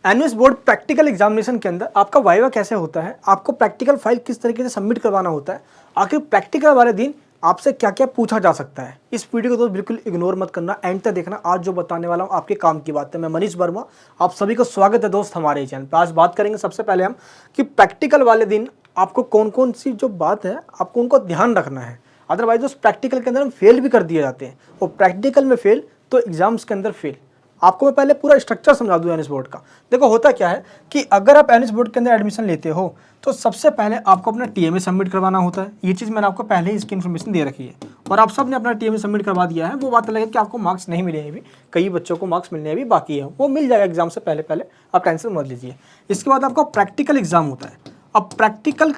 NUS board practical examination के अंदर आपका वाइवा कैसे होता है, आपको प्रैक्टिकल फाइल किस तरीके से सबमिट करवाना होता है, आखिर प्रैक्टिकल वाले दिन आपसे क्या क्या पूछा जा सकता है। इस वीडियो को दोस्त बिल्कुल इग्नोर मत करना, एंड तक देखना। आज जो बताने वाला हूँ आपके काम की बात है। मैं मनीष वर्मा, आप सभी को स्वागत है दोस्त हमारे चैनल पर। आज बात करेंगे सबसे पहले हम कि प्रैक्टिकल वाले दिन आपको कौन कौन सी जो बात है आपको उनको ध्यान रखना है। अदरवाइज उस प्रैक्टिकल के अंदर हम फेल भी कर दिए जाते हैं, और प्रैक्टिकल में फेल तो एग्जाम्स के अंदर फेल। आपको मैं पहले पूरा स्ट्रक्चर समझा दूं एनएस बोर्ड का। देखो होता क्या है कि अगर आप एनएस बोर्ड के अंदर एडमिशन लेते हो तो सबसे पहले आपको अपना टीएमए सबमिट करवाना होता है। ये चीज़ मैंने आपको पहले ही इसकी इन्फॉर्मेशन दे रखी है, और आप सब ने अपना टीएमए सबमिट करवा दिया है। वो बात अलग है कि आपको मार्क्स नहीं मिले हैं अभी, कई बच्चों को मार्क्स मिलने अभी बाकी है, वो मिल जाएगा एग्जाम से पहले पहले, आप टेंशन मत लीजिए। इसके बाद आपका प्रैक्टिकल एग्जाम होता है। अब प्रैक्टिकल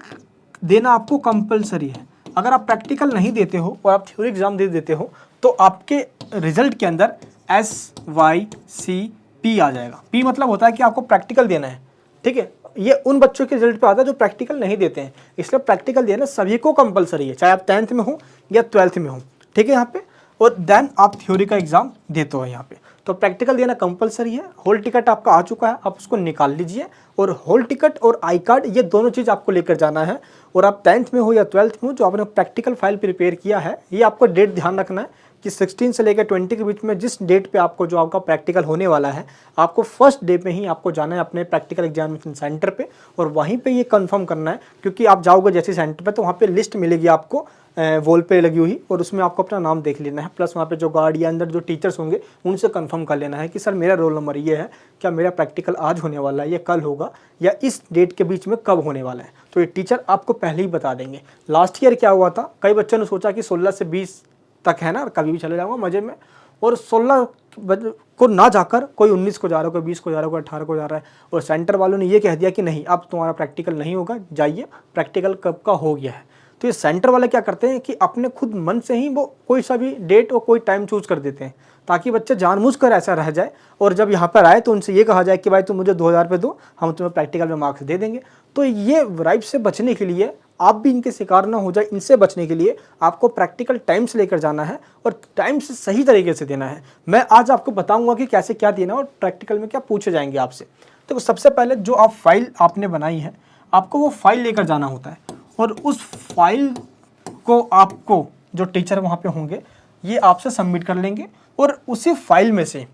देना आपको कंपलसरी है। अगर आप प्रैक्टिकल नहीं देते हो और आप थ्योरी एग्जाम दे देते हो तो आपके रिजल्ट के अंदर SYCP आ जाएगा। P मतलब होता है कि आपको प्रैक्टिकल देना है, ठीक है। ये उन बच्चों के रिजल्ट पे आता है जो प्रैक्टिकल नहीं देते हैं, इसलिए प्रैक्टिकल देना सभी को कंपलसरी है, चाहे आप 10th में हो या 12th में हो, ठीक है यहाँ पे। और देन आप थ्योरी का एग्जाम देते हो यहाँ पे, तो प्रैक्टिकल देना कंपलसरी है। हॉल टिकट आपका आ चुका है, आप उसको निकाल लीजिए, और हॉल टिकट और आई कार्ड ये दोनों चीज़ आपको लेकर जाना है। और आप 10th में हो या 12th में हो, जो आपने प्रैक्टिकल फाइल प्रिपेयर किया है, ये आपको डेट ध्यान रखना है कि 16 से लेकर 20 के बीच में जिस डेट पे आपको जो आपका प्रैक्टिकल होने वाला है, आपको फर्स्ट डे पे ही आपको जाना है अपने प्रैक्टिकल एग्जामिनेशन सेंटर पे, और वहीं पे ये कंफर्म करना है। क्योंकि आप जाओगे जैसे सेंटर पे तो वहाँ पे लिस्ट मिलेगी आपको वॉल पे लगी हुई, और उसमें आपको अपना नाम देख लेना है, प्लस वहाँ पे जो गार्ड या अंदर जो टीचर्स होंगे उनसे कंफर्म कर लेना है कि सर मेरा रोल नंबर ये है, क्या मेरा प्रैक्टिकल आज होने वाला है या कल होगा या इस डेट के बीच में कब होने वाला है। तो ये टीचर आपको पहले ही बता देंगे। लास्ट ईयर क्या हुआ था, कई बच्चों ने सोचा कि 16 से 20 तक है ना, कभी भी चले जाऊँगा मज़े में, और 16 को ना जाकर कोई 19 को जा रहा है, कोई 20 को जा रहा है, कोई 18 को जा रहा है, और सेंटर वालों ने ये कह दिया कि नहीं अब तुम्हारा प्रैक्टिकल नहीं होगा, जाइए प्रैक्टिकल कब का हो गया है। तो ये सेंटर वाले क्या करते हैं कि अपने खुद मन से ही वो कोई सा भी डेट और कोई टाइम चूज कर देते हैं, ताकि बच्चे जानबूझकर ऐसा रह जाए, और जब यहाँ पर आए तो उनसे ये कहा जाए कि भाई तुम मुझे 2000 रुपये दो, हम तुम्हें प्रैक्टिकल में मार्क्स दे देंगे। तो ये राइट से बचने के लिए, आप भी इनके शिकार ना हो जाए, इनसे बचने के लिए आपको प्रैक्टिकल टाइम से लेकर जाना है, और टाइम से सही तरीके से देना है। मैं आज आपको बताऊंगा कि कैसे क्या देना और प्रैक्टिकल में क्या पूछे जाएंगे आपसे। तो सबसे पहले जो आप फाइल आपने बनाई है, आपको वो फाइल लेकर जाना होता है, और उस फाइल को आपको जो टीचर वहाँ पे होंगे ये आपसे सबमिट कर लेंगे, और उसी फाइल में से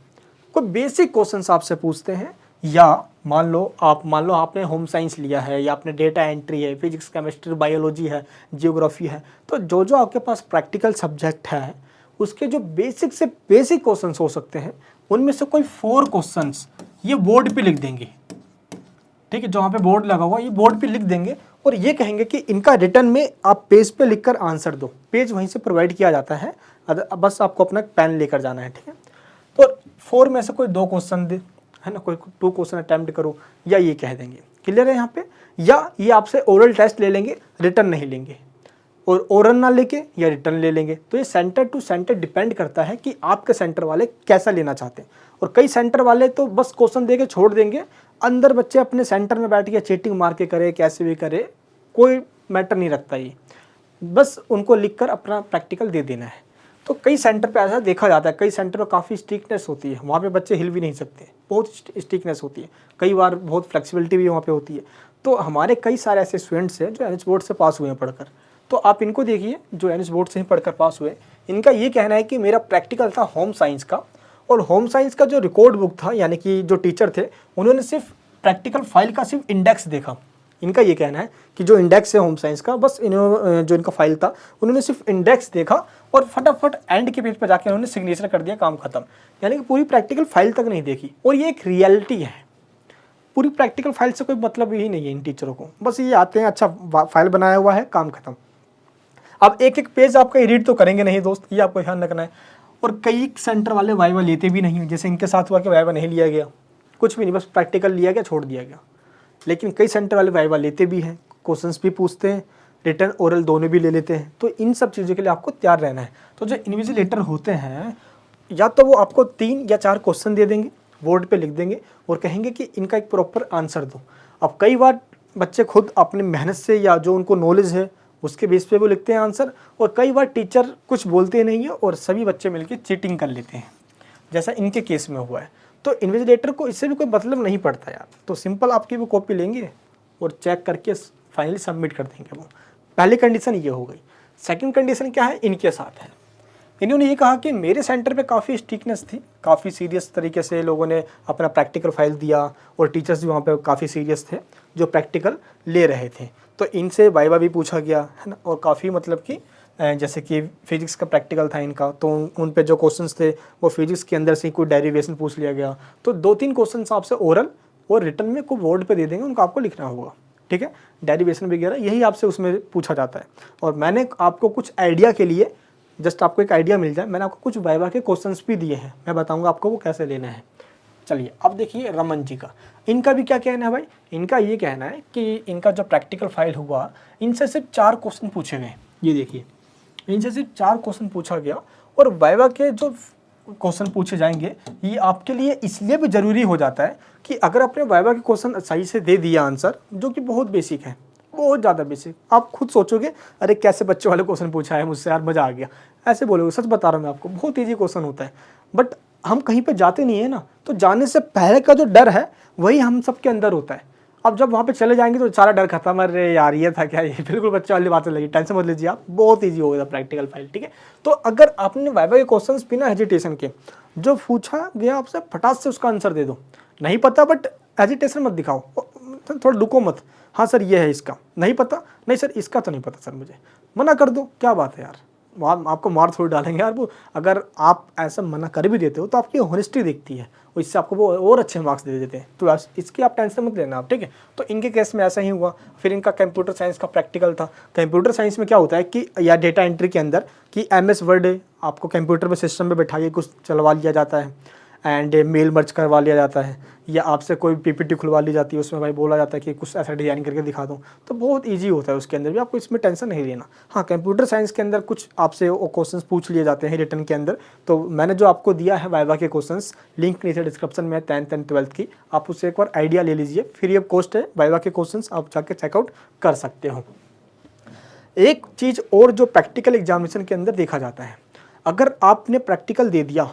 कोई बेसिक क्वेश्चंस आपसे पूछते हैं। या मान लो आपने होम साइंस लिया है, या आपने डेटा एंट्री है, फिजिक्स केमिस्ट्री बायोलॉजी है, जियोग्राफी है, तो जो जो आपके पास प्रैक्टिकल सब्जेक्ट है उसके जो बेसिक से बेसिक क्वेश्चंस हो सकते हैं, उनमें से कोई 4 क्वेश्चंस ये बोर्ड पे लिख देंगे, ठीक है। जो वहाँ पे बोर्ड लगा हुआ ये बोर्ड पे लिख देंगे, और ये कहेंगे कि इनका रिटर्न में आप पेज पे लिखकर आंसर दो। पेज वहीं से प्रोवाइड किया जाता है, बस आपको अपना पेन लेकर जाना है, ठीक है। तो 4 में से कोई 2 क्वेश्चन दे, है ना, कोई 2 क्वेश्चन अटेम्प्ट करो, या ये कह देंगे। क्लियर है यहाँ पे। या ये आपसे ओरल टेस्ट ले लेंगे, रिटर्न नहीं लेंगे, और ओरल ना लेके या रिटर्न ले लेंगे। तो ये सेंटर टू सेंटर डिपेंड करता है कि आपके सेंटर वाले कैसा लेना चाहते हैं। और कई सेंटर वाले तो बस क्वेश्चन दे के छोड़ देंगे, अंदर बच्चे अपने सेंटर में बैठ के चीटिंग मार के करे, कैसे भी करे, कोई मैटर नहीं रखता, ये बस उनको लिखकर अपना प्रैक्टिकल दे देना है। तो कई सेंटर पे ऐसा देखा जाता है, कई सेंटर पे काफ़ी स्ट्रिक्टनेस होती है, वहाँ पे बच्चे हिल भी नहीं सकते, बहुत स्ट्रिक्टनेस होती है। कई बार बहुत फ्लेक्सिबिलिटी भी वहाँ पे होती है। तो हमारे कई सारे ऐसे स्टूडेंट्स हैं जो एनएच बोर्ड से पास हुए हैं पढ़कर, तो आप इनको देखिए जो एनएच बोर्ड से ही पढ़कर पास हुए, इनका ये कहना है कि मेरा प्रैक्टिकल था होम साइंस का, और होम साइंस का जो रिकॉर्ड बुक था, यानी कि जो टीचर थे उन्होंने सिर्फ प्रैक्टिकल फाइल का सिर्फ इंडेक्स देखा। इनका ये कहना है कि जो इंडेक्स है होम साइंस का, बस इन्होंने जो इनका फाइल था उन्होंने सिर्फ इंडेक्स देखा, और फटाफट एंड के पेज पर जाकर उन्होंने सिग्नेचर कर दिया, काम खत्म। यानी कि पूरी प्रैक्टिकल फाइल तक नहीं देखी। और ये एक रियलिटी है, पूरी प्रैक्टिकल फाइल से कोई मतलब ही नहीं है इन टीचरों को, बस ये आते हैं, अच्छा फाइल बनाया हुआ है, काम खत्म। अब एक एक पेज आपका रीड तो करेंगे नहीं दोस्त, ये आपको ध्यान रखना है। और कई सेंटर वाले वाइवा लेते भी नहीं, जैसे इनके साथ हुआ कि वाइवा नहीं लिया गया, कुछ भी नहीं, बस प्रैक्टिकल लिया गया, छोड़ दिया गया। लेकिन कई सेंटर वाले वाइवा लेते भी हैं, क्वेश्चंस भी पूछते हैं, रिटर्न ओरल दोनों भी ले लेते हैं। तो इन सब चीज़ों के लिए आपको तैयार रहना है। तो जो इन्विजिलेटर होते हैं, या तो वो आपको 3 या 4 क्वेश्चन दे देंगे, बोर्ड पे लिख देंगे, और कहेंगे कि इनका एक प्रॉपर आंसर दो। अब कई बार बच्चे खुद अपनी मेहनत से या जो उनको नॉलेज है उसके बेस पे वो लिखते हैं आंसर, और कई बार टीचर कुछ बोलते नहीं है और सभी बच्चे मिलकर चीटिंग कर लेते हैं, जैसा इनके केस में हुआ है। तो इन्विजिलेटर को इससे भी कोई मतलब नहीं पड़ता यार। तो सिंपल आपकी वो कॉपी लेंगे और चेक करके फाइनली सबमिट कर देंगे। वो पहली कंडीशन ये हो गई। सेकंड कंडीशन क्या है, इनके साथ है। इन्होंने ये कहा कि मेरे सेंटर पे काफ़ी स्ट्रिक्टनेस थी, काफ़ी सीरियस तरीके से लोगों ने अपना प्रैक्टिकल फाइल दिया और टीचर्स भी वहाँ पे काफ़ी सीरियस थे जो प्रैक्टिकल ले रहे थे। तो इनसे वाइवा भी पूछा गया है ना, और काफ़ी मतलब कि जैसे कि फिजिक्स का प्रैक्टिकल था इनका, तो उन पे जो क्वेश्चंस थे वो फिजिक्स के अंदर से कोई डेरिवेशन पूछ लिया गया। तो 2-3 क्वेश्चंस आपसे ओरल और रिटर्न में को बोर्ड पे दे देंगे, उनको आपको लिखना होगा, ठीक है। डेरिवेशन वगैरह यही आपसे उसमें पूछा जाता है। और मैंने आपको कुछ आइडिया के लिए, जस्ट आपको एक आइडिया मिल जाए, मैंने आपको कुछ वाइवा के क्वेश्चंस भी दिए हैं, मैं बताऊँगा आपको वो कैसे लेना है। चलिए अब देखिए रमन जी का, इनका भी क्या कहना है भाई। इनका ये कहना है कि इनका जो प्रैक्टिकल फाइल हुआ, इनसे सिर्फ 4 क्वेश्चन पूछे गए। ये देखिए, इनसे सिर्फ 4 क्वेश्चन पूछा गया, और वाइवा के जो क्वेश्चन पूछे जाएंगे ये आपके लिए इसलिए भी ज़रूरी हो जाता है कि अगर आपने वाइवा के क्वेश्चन सही से दे दिया आंसर, जो कि बहुत बेसिक है, बहुत ज़्यादा बेसिक, आप खुद सोचोगे अरे कैसे बच्चों वाले क्वेश्चन पूछा है मुझसे यार, मज़ा आ गया, ऐसे बोलोगे। सच बता रहा हूँ मैं आपको, बहुत ईजी क्वेश्चन होता है। बट हम कहीं पे जाते नहीं है ना, तो जाने से पहले का जो डर है वही हम सबके अंदर होता है। अब जब वहाँ पे चले जाएंगे तो सारा डर खत्म। अरे यार ये था क्या, ये बिल्कुल बच्चे वाली बातें लगी, टेंशन मत लीजिए आप, बहुत ईजी हो गया प्रैक्टिकल फाइल, ठीक है। तो अगर आपने वाइवा के क्वेश्चंस बिना हेजिटेशन के जो पूछा गया आपसे, फटाक से उसका आंसर दे दो। नहीं पता बट हेजिटेशन मत दिखाओ, थोड़ा डुको मत। हाँ सर ये है, इसका नहीं पता, नहीं सर इसका तो नहीं पता सर मुझे, मना कर दो। क्या बात है यार, वहाँ आपको मार थोड़ी डालेंगे यार वो। अगर आप ऐसा मना कर भी देते हो तो आपकी होनेस्टी दिखती है, और इससे आपको वो और अच्छे मार्क्स दे देते हैं। तो इसकी आप टेंशन मत लेना आप, ठीक है। तो इनके केस में ऐसा ही हुआ। फिर इनका कंप्यूटर साइंस का प्रैक्टिकल था। कंप्यूटर साइंस में क्या होता है कि या डेटा एंट्री के अंदर कि MS वर्ड आपको कंप्यूटर में सिस्टम में बैठा के कुछ चलवा लिया जाता है, एंड मेल मर्ज करवा लिया जाता है, या आपसे कोई PPT खुलवा ली जाती है, उसमें भाई बोला जाता है कि कुछ ऐसा डिज़ाइन करके दिखा दो। तो बहुत इजी होता है उसके अंदर भी, आपको इसमें टेंशन नहीं लेना। हाँ, कंप्यूटर साइंस के अंदर कुछ आपसे वो क्वेश्चंस पूछ लिए जाते हैं रिटर्न के अंदर। तो मैंने जो आपको दिया है वाइवा के क्वेश्चंस, लिंक नीचे डिस्क्रिप्शन में 10th एंड 12th की, आप उससे एक बार आइडिया ले लीजिए। फ्री ऑफ कॉस्ट है वाइवा के क्वेश्चंस, आप जाके चेकआउट कर सकते हो। एक चीज़ और जो प्रैक्टिकल एग्जामिनेशन के अंदर देखा जाता है, अगर आपने प्रैक्टिकल दे दिया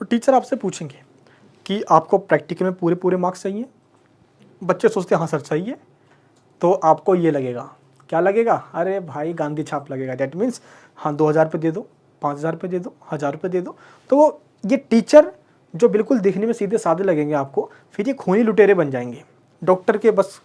तो टीचर आपसे पूछेंगे कि आपको प्रैक्टिकल में पूरे मार्क्स चाहिए। बच्चे सोचते हैं हाँ सर चाहिए, तो आपको ये लगेगा, क्या लगेगा, अरे भाई गांधी छाप लगेगा। दैट मीन्स हाँ 2000 रुपये दे दो, 5000 रुपये दे दो, 1000 रुपये दे दो। तो वो ये टीचर जो बिल्कुल दिखने में सीधे साधे लगेंगे आपको, फिर ये खूनी लुटेरे बन जाएंगे। डॉक्टर के बस,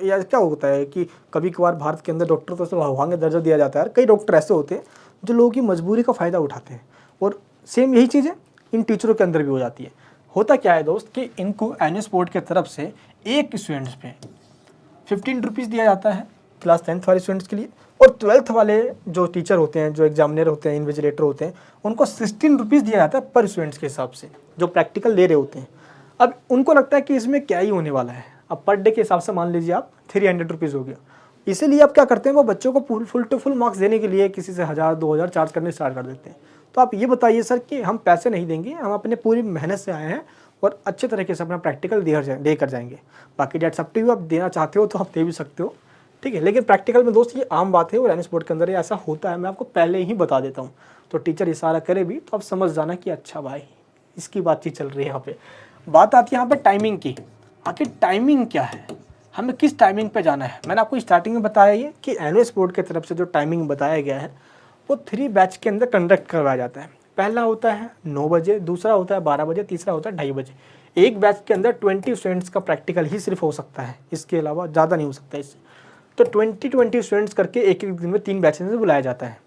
या क्या होता है कि कभी कभार भारत के अंदर डॉक्टर तो भगवान का दर्जा दिया जाता है। कई डॉक्टर ऐसे होते हैं जो लोगों की मजबूरी का फ़ायदा उठाते हैं, और सेम यही चीज़ें इन टीचरों के अंदर भी हो जाती है। होता क्या है दोस्त कि इनको NS बोर्ड की तरफ से एक स्टूडेंट्स पे 15 रुपीज़ दिया जाता है क्लास 10th वाले स्टूडेंट्स के लिए, और 12th वाले जो टीचर होते हैं, जो एग्जामिनर होते हैं, इन्विजिलेटर होते हैं, उनको 16 रुपीज़ दिया जाता है पर स्टूडेंट्स के हिसाब से, जो प्रैक्टिकल ले रहे होते हैं। अब उनको लगता है कि इसमें क्या ही होने वाला है। अब पर डे के हिसाब से मान लीजिए आप 300 रुपीज़ हो गया। इसीलिए आप क्या करते हैं, वो बच्चों को फुल टू फुल मार्क्स देने के लिए किसी से 1000-2000 चार्ज करने स्टार्ट कर देते हैं। तो आप ये बताइए सर कि हम पैसे नहीं देंगे, हम अपने पूरी मेहनत से आए हैं और अच्छे तरीके से अपना प्रैक्टिकल दे कर जाएंगे। बाकी डेट्स अप टू यू, आप देना चाहते हो तो आप दे भी सकते हो, ठीक है। लेकिन प्रैक्टिकल में दोस्त ये आम बात है, और NS बोर्ड के अंदर ऐसा होता है, मैं आपको पहले ही बता देता हूँ। तो टीचर इशारा करे भी तो आप समझ जाना कि अच्छा भाई इसकी बातचीत चल रही है। यहाँ पे बात आती है यहाँ पे टाइमिंग की। आखिर टाइमिंग क्या है, हमें किस टाइमिंग पे जाना है। मैंने आपको स्टार्टिंग में बताया ये कि NS बोर्ड की तरफ से जो टाइमिंग बताया गया है वो 3 बैच के अंदर कंडक्ट करवाया जाता है। पहला होता है 9 बजे, दूसरा होता है 12 बजे, तीसरा होता है 2:30 बजे। एक बैच के अंदर 20 स्टूडेंट्स का प्रैक्टिकल ही सिर्फ हो सकता है, इसके अलावा ज़्यादा नहीं हो सकता इससे। तो 20 स्टूडेंट्स करके एक दिन में 3 बैचेस में बुलाया जाता है,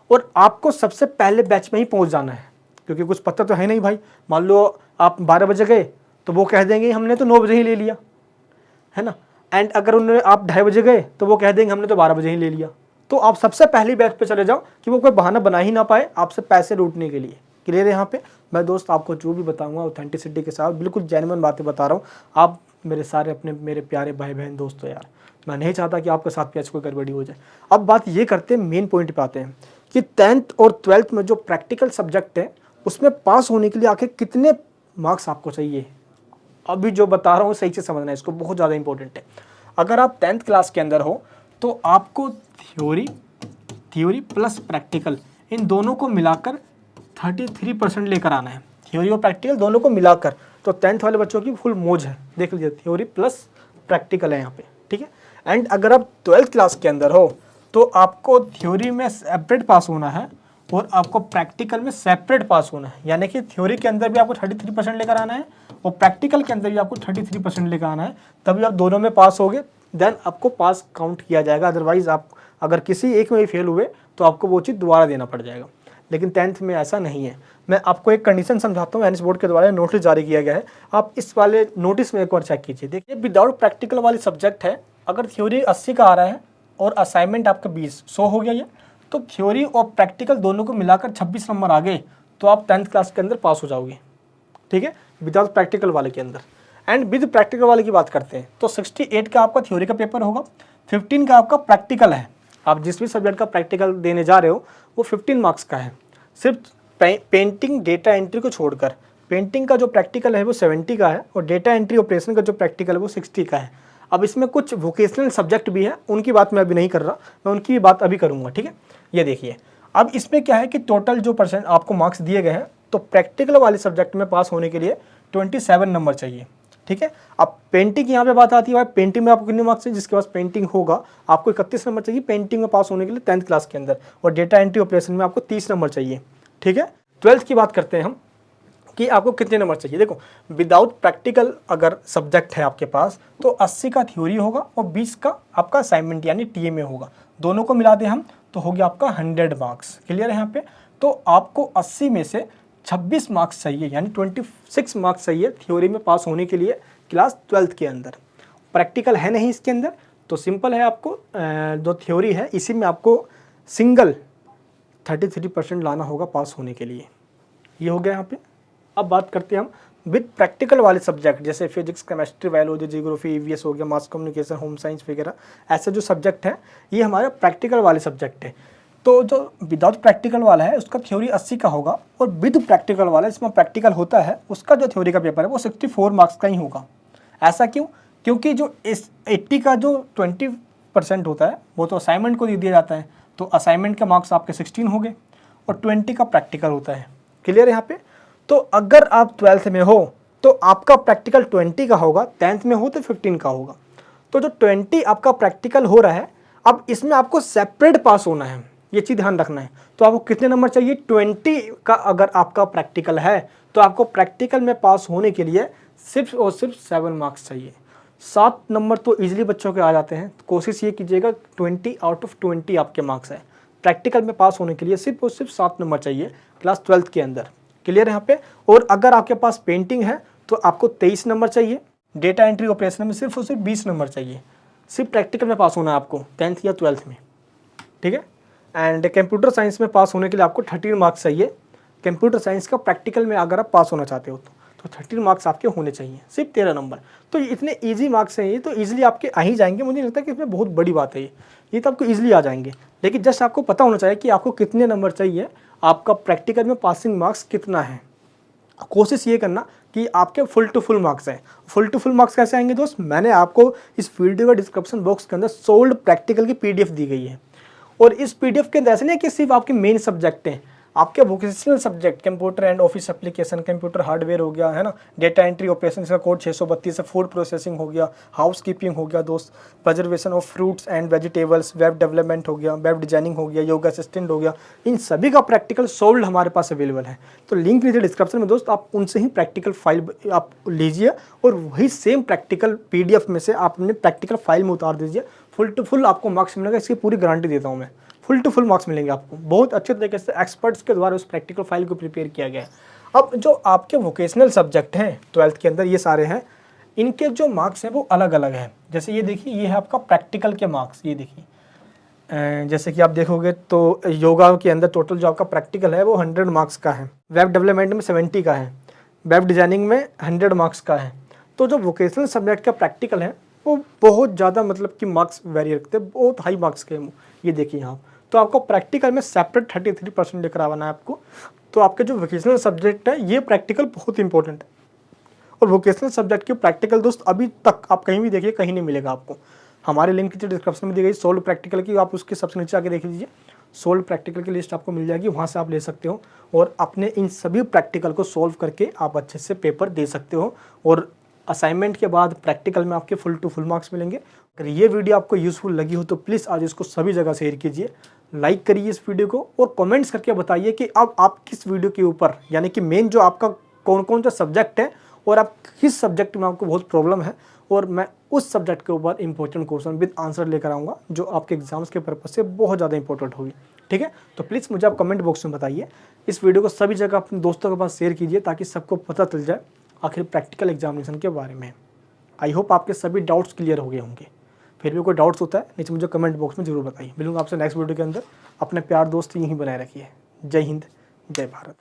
और आपको सबसे पहले बैच में ही पहुँच जाना है, क्योंकि कुछ पता तो है नहीं भाई। मान लो आप 12 बजे गए तो वो कह देंगे हमने तो 9 बजे ही ले लिया, है ना। एंड अगर उन्होंने आप 2:30 बजे गए तो वो कह देंगे हमने तो 12 बजे ही ले लिया। तो आप सबसे पहली बैच पे चले जाओ कि वो कोई बहाना बना ही ना पाए आपसे पैसे लूटने के लिए। क्लियर है यहाँ पे। मैं दोस्त आपको जो भी बताऊंगा ऑथेंटिसिटी के साथ बिल्कुल जेन्युइन बातें बता रहा हूँ। आप मेरे सारे मेरे प्यारे भाई बहन दोस्तों यार, मैं नहीं चाहता कि आपके साथ पैच कोई गड़बड़ी हो जाए। अब बात ये करते हैं, मेन पॉइंट पे आते हैं कि 10th और 12th में जो प्रैक्टिकल सब्जेक्ट है उसमें पास होने के लिए आखिर कितने मार्क्स आपको चाहिए। अभी जो बता रहा हूँ सही से समझना है इसको, बहुत ज़्यादा इंपॉर्टेंट है। अगर आप 10th क्लास के अंदर हो तो आपको थ्योरी प्लस प्रैक्टिकल इन दोनों को मिलाकर 33% लेकर आना है। थ्योरी और प्रैक्टिकल दोनों को मिलाकर तो 10th वाले बच्चों की फुल मौज है, देख लीजिए थ्योरी प्लस प्रैक्टिकल है यहाँ पे, ठीक है। एंड अगर आप 12th क्लास के अंदर हो तो आपको थ्योरी में सेपरेट पास होना है और आपको प्रैक्टिकल में सेपरेट पास होना है, यानी कि थ्योरी के अंदर भी आपको 33% लेकर आना है और प्रैक्टिकल के अंदर भी आपको 33% लेकर आना है, तभी आप दोनों में पास होगे, देन आपको पास काउंट किया जाएगा। अदरवाइज आप अगर किसी एक में भी फेल हुए तो आपको वो चीज़ दोबारा देना पड़ जाएगा। लेकिन 10th में ऐसा नहीं है। मैं आपको एक कंडीशन समझाता हूँ, एनएस बोर्ड के द्वारा नोटिस जारी किया गया है, आप इस वाले नोटिस में एक बार चेक कीजिए। देखिए विदाउट प्रैक्टिकल वाली सब्जेक्ट है, अगर थ्योरी 80 का आ रहा है और असाइनमेंट आपका 20, 100 हो गया ये, तो थ्योरी और प्रैक्टिकल दोनों को मिलाकर 26 नंबर आ गए तो आप 10th क्लास के अंदर पास हो जाओगे, ठीक है, विदाउट प्रैक्टिकल वाले के अंदर। एंड विद प्रैक्टिकल वाले की बात करते हैं तो 68 का आपका थ्योरी का पेपर होगा, 15 का आपका प्रैक्टिकल है। आप जिस भी सब्जेक्ट का प्रैक्टिकल देने जा रहे हो वो 15 मार्क्स का है, सिर्फ पेंटिंग डेटा एंट्री को छोड़कर। पेंटिंग का जो प्रैक्टिकल है वो 70 का है और डेटा एंट्री ऑपरेशन का जो प्रैक्टिकल है वो 60 का है। अब इसमें कुछ वोकेशनल सब्जेक्ट भी है, उनकी बात मैं अभी नहीं कर रहा, मैं उनकी बात अभी करूँगा, ठीक है। ये देखिए अब इसमें क्या है कि टोटल जो % आपको मार्क्स दिए गए हैं, तो प्रैक्टिकल वाले सब्जेक्ट में पास होने के लिए 27 नंबर चाहिए, ठीक है। अब पेंटिंग यहाँ पे बात आती है, भाई पेंटिंग में आपको कितने मार्क्स चाहिए, जिसके पास पेंटिंग होगा आपको 31 नंबर चाहिए पेंटिंग में पास होने के लिए 10th क्लास के अंदर, और डेटा एंट्री ऑपरेशन में आपको 30 नंबर चाहिए, ठीक है। 12th की बात करते हैं हम कि आपको कितने नंबर चाहिए। देखो विदाउट प्रैक्टिकल अगर सब्जेक्ट है आपके पास तो 80 का थ्योरी होगा और 20 का आपका असाइनमेंट यानी टीएमए होगा, दोनों को मिला दें हम तो हो गया आपका 100 मार्क्स। क्लियर है यहाँ पे। तो आपको 80 में से 26 मार्क्स चाहिए, यानी 26 मार्क्स चाहिए थ्योरी में पास होने के लिए क्लास 12th के अंदर। प्रैक्टिकल है नहीं इसके अंदर, तो सिंपल है, आपको जो थ्योरी है इसी में आपको सिंगल 33% लाना होगा पास होने के लिए। ये हो गया यहाँ पे। अब बात करते हैं हम विद प्रैक्टिकल वाले सब्जेक्ट, जैसे physics, chemistry, biology, geography, EVS हो गया, मास कम्युनिकेशन, होम साइंस वगैरह, ऐसे जो सब्जेक्ट हैं ये हमारे प्रैक्टिकल वाले सब्जेक्ट है। तो जो विदाउट प्रैक्टिकल वाला है उसका थ्योरी 80 का होगा और विद प्रैक्टिकल वाला इसमें प्रैक्टिकल होता है उसका जो थ्योरी का पेपर है वो 64 मार्क्स का ही होगा। ऐसा क्यों? क्योंकि जो इस 80 का जो 20% होता है वो तो असाइनमेंट को दे दिया जाता है, तो असाइनमेंट के मार्क्स आपके 16 हो गए और 20 का प्रैक्टिकल होता है। क्लियर है यहाँ पे। तो अगर आप 12th में हो तो आपका प्रैक्टिकल 20 का होगा, 10th में हो तो 15 का होगा। तो जो 20 आपका प्रैक्टिकल हो रहा है, अब इसमें आपको सेपरेट पास होना है, ये चीज़ ध्यान रखना है। तो आपको कितने नंबर चाहिए? 20 का अगर आपका प्रैक्टिकल है तो आपको प्रैक्टिकल में पास होने के लिए सिर्फ और सिर्फ 7 मार्क्स चाहिए। 7 नंबर तो ईजिली बच्चों के आ जाते हैं। कोशिश ये कीजिएगा 20 आउट ऑफ 20 आपके मार्क्स है। प्रैक्टिकल में पास होने के लिए सिर्फ और सिर्फ 7 नंबर चाहिए क्लास 12th के अंदर। क्लियर है यहाँ पे। और अगर आपके पास पेंटिंग है तो आपको 23 नंबर चाहिए। डेटा एंट्री ऑपरेशन में सिर्फ और सिर्फ 20 नंबर चाहिए। सिर्फ प्रैक्टिकल में पास होना है आपको 10th या 12th में, ठीक है। एंड कंप्यूटर साइंस में पास होने के लिए आपको 13 मार्क्स चाहिए। कंप्यूटर साइंस का प्रैक्टिकल में अगर आप पास होना चाहते हो तो 13 मार्क्स आपके होने चाहिए, सिर्फ 13 नंबर। तो ये इतने ईजी मार्क्स हैं, ये तो ईजिली आपके आ ही जाएंगे। मुझे नहीं लगता कि इसमें बहुत बड़ी बात है, ये तो आपको ईजिली आ जाएंगे। लेकिन जस्ट आपको पता होना चाहिए कि आपको कितने नंबर चाहिए, आपका प्रैक्टिकल में पासिंग मार्क्स कितना है। कोशिश ये करना कि आपके फुल टू फुल मार्क्स हैं। फुल टू फुल मार्क्स कैसे आएंगे दोस्त? मैंने आपको इस वीडियो का डिस्क्रिप्शन बॉक्स के अंदर सोल्ड प्रैक्टिकल की PDF दी गई है। और इस PDF के अंदर ऐसे नहीं कि सिर्फ आपके मेन सब्जेक्ट हैं, आपके vocational subject computer and office application, computer hardware हो गया है ना, डेटा एंट्री ऑपरेशन इसका कोड 632 है, फूड प्रोसेसिंग हो गया, हाउस कीपिंग हो गया दोस्त, preservation of fruits and vegetables, web development हो गया, वेब डिजाइनिंग हो गया, योगा असिस्टेंट हो गया, इन सभी का प्रैक्टिकल सोल्ड हमारे पास अवेलेबल है। तो लिंक नीचे डिस्क्रिप्शन में दोस्त, आप उनसे ही प्रैक्टिकल फाइल आप लीजिए और वही सेम प्रैक्टिकल PDF में से आप अपने प्रैक्टिकल फाइल में उतार दीजिए। फुल टू फुल आपको मार्क्स मिलेगा, इसकी पूरी गारंटी देता हूँ मैं। फुल टू फुल मार्क्स मिलेंगे आपको, बहुत अच्छे तरीके से एक्सपर्ट्स के द्वारा उस प्रैक्टिकल फाइल को प्रिपेयर किया गया है। अब जो आपके वोकेशनल सब्जेक्ट हैं 12th के अंदर, ये सारे हैं, इनके जो मार्क्स हैं वो अलग अलग हैं। जैसे ये देखिए, ये है आपका प्रैक्टिकल के मार्क्स। ये देखिए, जैसे कि आप देखोगे तो योगा के अंदर टोटल जो आपका प्रैक्टिकल है वो 100 मार्क्स का है, वेब डेवलपमेंट में 70 का है, वेब डिजाइनिंग में 100 मार्क्स का है। तो जो वोकेशनल सब्जेक्ट का प्रैक्टिकल है वो बहुत ज़्यादा मतलब कि मार्क्स वेरी रखते हैं, बहुत हाई मार्क्स के। ये देखिए यहाँ, तो आपको प्रैक्टिकल में सेपरेट 33% लेकर आना है आपको। तो आपके जो वोकेशनल सब्जेक्ट है ये प्रैक्टिकल बहुत इंपॉर्टेंट है। और वोकेशनल सब्जेक्ट के प्रैक्टिकल दोस्त अभी तक आप कहीं भी देखिए, कहीं नहीं मिलेगा आपको। हमारे लिंक नीचे डिस्क्रिप्शन में दी गई सोल्ड प्रैक्टिकल की, आप उसके सबसे नीचे आके देख लीजिए। सोल्व प्रैक्टिकल की लिस्ट आपको मिल जाएगी, वहाँ से आप ले सकते हो और अपने इन सभी प्रैक्टिकल को सोल्व करके आप अच्छे से पेपर दे सकते हो। और असाइनमेंट के बाद प्रैक्टिकल में आपके फुल टू फुल मार्क्स मिलेंगे। अगर ये वीडियो आपको यूज़फुल लगी हो तो प्लीज़ आज इसको सभी जगह शेयर कीजिए, लाइक करिए इस वीडियो को और कमेंट्स करके बताइए कि अब आप किस वीडियो के ऊपर, यानी कि मेन जो आपका कौन कौन सा सब्जेक्ट है और आप किस सब्जेक्ट में आपको बहुत प्रॉब्लम है, और मैं उस सब्जेक्ट के ऊपर इंपॉर्टेंट क्वेश्चन विद आंसर लेकर आऊँगा जो आपके एग्जाम्स के पर्पज़ से बहुत ज़्यादा इंपॉर्टेंट होगी। ठीक है, तो प्लीज़ मुझे आप कमेंट बॉक्स में बताइए। इस वीडियो को सभी जगह अपने दोस्तों के पास शेयर कीजिए ताकि सबको पता चल जाए आखिर प्रैक्टिकल एग्जामिनेशन के बारे में। आई होप आपके सभी डाउट्स क्लियर हो गए होंगे। फिर भी कोई डाउट्स होता है नीचे मुझे कमेंट बॉक्स में जरूर बताइए। मिलूंगा आपसे नेक्स्ट वीडियो के अंदर। अपने प्यार दोस्त यहीं बनाए रखिए। जय हिंद, जय भारत।